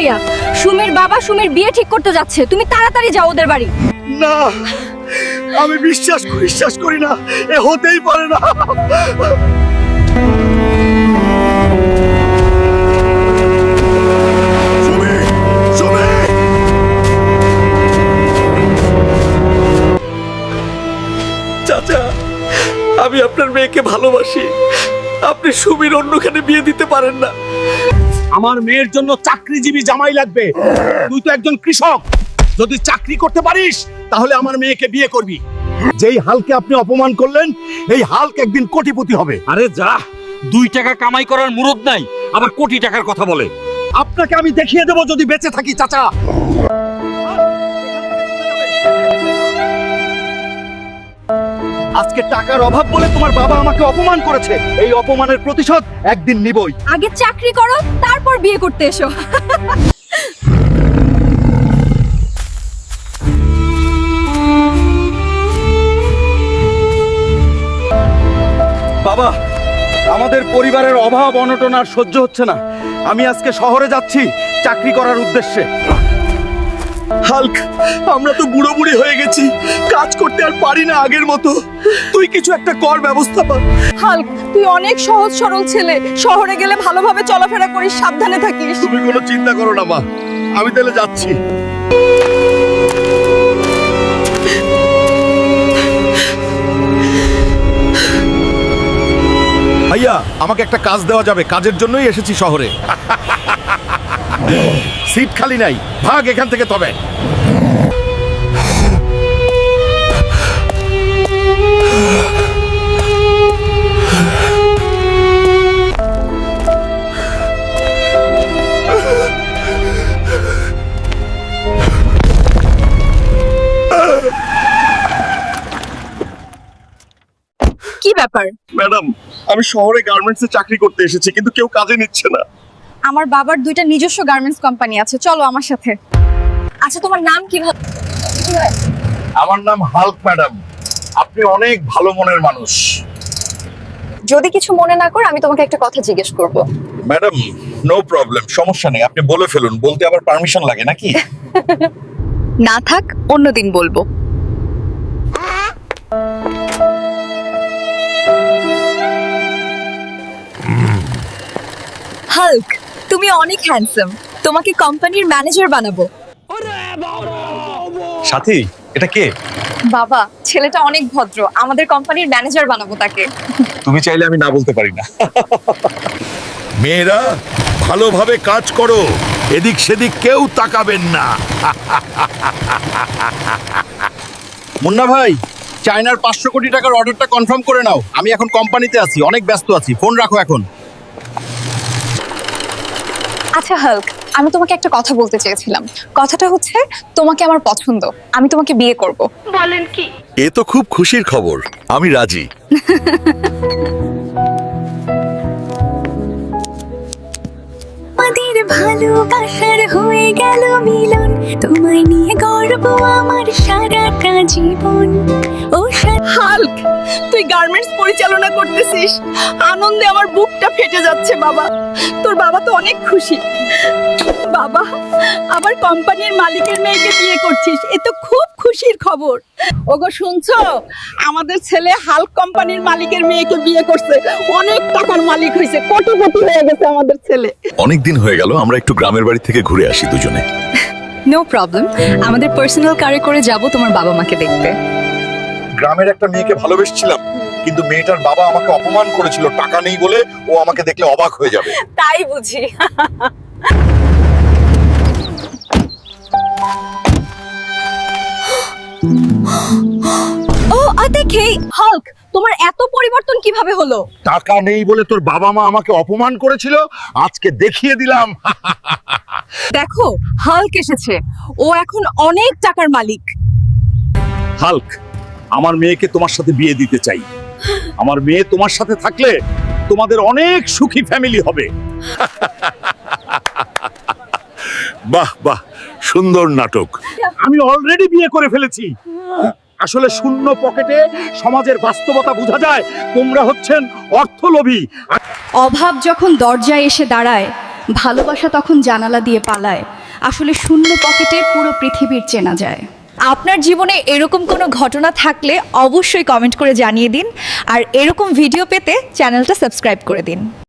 ভাইয়া, সুমির বাবা সুমির বিয়ে ঠিক করতে যাচ্ছে, তুমি তাড়াতাড়ি যাও ওদের বাড়ি। না, আমি বিশ্বাস করি না, এ হতেই পারে না। সুমি, সুমি! চাচা, আমি আপনার মেয়েকে ভালোবাসি, আপনি সুমির অন্যখানে বিয়ে দিতে পারেন না। আমার মেয়ের জন্য চাকরিজীবী জামাই লাগবে। তুই তো একজন কৃষক, যদি চাকরি করতে পারিস তাহলে আমার মেয়েকে বিয়ে করবি। যেই হালকে আপনি অপমান করলেন, এই হালক একদিন কোটিপতি হবে। আরে যা, 2 টাকা কামাই করার মুরদ নাই, আবার কোটি টাকার কথা বলে। আপনাকে আমি দেখিয়ে দেব যদি বেঁচে থাকি চাচা। আজকে টাকার অভাব বলে তোমার বাবা আমাকে অপমান করেছে, এই অপমানের প্রতিশোধ একদিন নিবই। আগে চাকরি করো, তারপর বিয়ে করতে এসো। বাবা, আমাদের পরিবারের অভাব অনটন আর সহ্য হচ্ছে না। আমি আজকে শহরে যাচ্ছি চাকরি করার উদ্দেশ্যে। হাল্ক, আমরা তো বুড়ো বুড়ি হয়ে গেছি, কাজ করতে আর পারি না আগের মতো। তুই কিছু একটা কর, ব্যবস্থা কর। হাল্ক, তুই অনেক সহজ সরল ছেলে, শহরে গেলে ভালোভাবে চলাফেরা করিস, সাবধানে থাকিস। তুমি কোনো চিন্তা করো না মা, আমি তাহলে যাচ্ছি। ভাইয়া, আমাকে একটা কাজ দেওয়া যাবে? কাজের জন্যই এসেছি শহরে। সিট খালি নাই, ভাগ এখান থেকে তবে। কি ব্যাপার? ম্যাডাম, আমি শহরে গার্মেন্টসে চাকরি করতে এসেছি, কিন্তু কেউ কাজে নিচ্ছে না। আমার বাবার 2টা নিজস্ব গার্মেন্টস কোম্পানি আছে, চলো আমার সাথে। আচ্ছা, তোমার নাম কি? আমার নাম হাল্ক ম্যাডাম। আপনি অনেক ভালো মনের মানুষ। যদি কিছু মনে না করো, আমি তোমাকে একটা কথা জিজ্ঞেস করব। ম্যাডাম, নো প্রবলেম, সমস্যা নেই, আপনি বলে ফেলুন। বলতে আবার পারমিশন লাগে নাকি? না থাক, অন্যদিন বলবো। হাল্ক, তুমি অনেক হ্যান্ডসাম, তোমাকে কোম্পানির ম্যানেজার বানাবো। সাথী, এটা কে? বাবা, ছেলেটা অনেক ভদ্র, আমাদের কোম্পানির ম্যানেজার বানাবো তাকে। তুমি চাইলে আমি না বলতে পারি না। মেয়েরা, ভালোভাবে কাজ করো, এদিক সেদিক কেউ তাকাবেন না। মুন্না ভাই, চায়নার 500 কোটি টাকার অর্ডারটা কনফার্ম করে নাও। আমি এখন কোম্পানিতে আছি, অনেক ব্যস্ত আছি, ফোন রাখো এখন। আচ্ছা হাল্ক, আমি তোমাকে একটা কথা বলতে চেয়েছিলাম। কথাটা হচ্ছে, তোমাকে আমার পছন্দ, আমি তোমাকে বিয়ে করব। বলেন কি? এ তো খুব খুশির খবর, আমি রাজি। আমাদের ভালোবাসার হয়ে গেল মিলন, তোমায় নিয়ে গর্ব আমার সারাটা জীবন। ও হাল্ক, তুই গার্মেন্টস পরিচালনা করতেছিস, আনন্দে আমার বুকটা ফেটে যাচ্ছে বাবা। তোর বাবা তো অনেক খুশি। বাবা, আবার কোম্পানির মালিকের মেয়েকে বিয়ে করছিস, এ তো খুব খুশির খবর। ওগো শুনছো, আমাদের ছেলে হাল্ক কোম্পানির মালিকের মেয়েকে বিয়ে করছে, অনেক টাকার মালিক হয়েছে, কোটিপতি হয়ে গেছে আমাদের ছেলে। অনেক দিন হয়ে গেল, আমরা একটু গ্রামের বাড়ি থেকে ঘুরে আসি দুজনে। নো প্রবলেম, আমাদের পার্সোনাল কারে করে যাব তোমার বাবা মাকে দেখতে। গ্রামের একটা মেয়েকে ভালোবেসেছিলাম, কিন্তু মেয়েটার বাবা আমাকে অপমান করেছিল টাকা নেই বলে। ও আমাকে দেখলে অবাক হয়ে যাবে। তাই বুঝি? ও দেখে, হাল্ক, তোমার এত পরিবর্তন কিভাবে হলো? টাকা নেই বলে তোর বাবা মা আমাকে অপমান করেছিল, আজকে দেখিয়ে দিলাম। দেখো, হাল্ক এসেছে, ও এখন অনেক টাকার মালিক। হাল্ক, আমার মেয়েকে তোমার সাথে বিয়ে দিতে চাই। আমার মেয়ে তোমার সাথে থাকলে তোমাদের অনেক সুখী ফ্যামিলি হবে। বাহ বাহ, সুন্দর নাটক। আমি অলরেডি বিয়ে করে ফেলেছি। আসলে শূন্য পকেটে সমাজের বাস্তবতা বোঝা যায়। তোমরা হচ্ছেন অর্থলোভী। অভাব যখন দরজায় এসে দাঁড়ায়, ভালোবাসা তখন জানালা দিয়ে পালায়, আসলে শূন্য পকেটে পুরো পৃথিবীর চেনা যায়। আপনার জীবনে এরকম কোনো ঘটনা থাকলে অবশ্যই কমেন্ট করে জানিয়ে দিন, আর এরকম ভিডিও পেতে চ্যানেলটা সাবস্ক্রাইব করে দিন।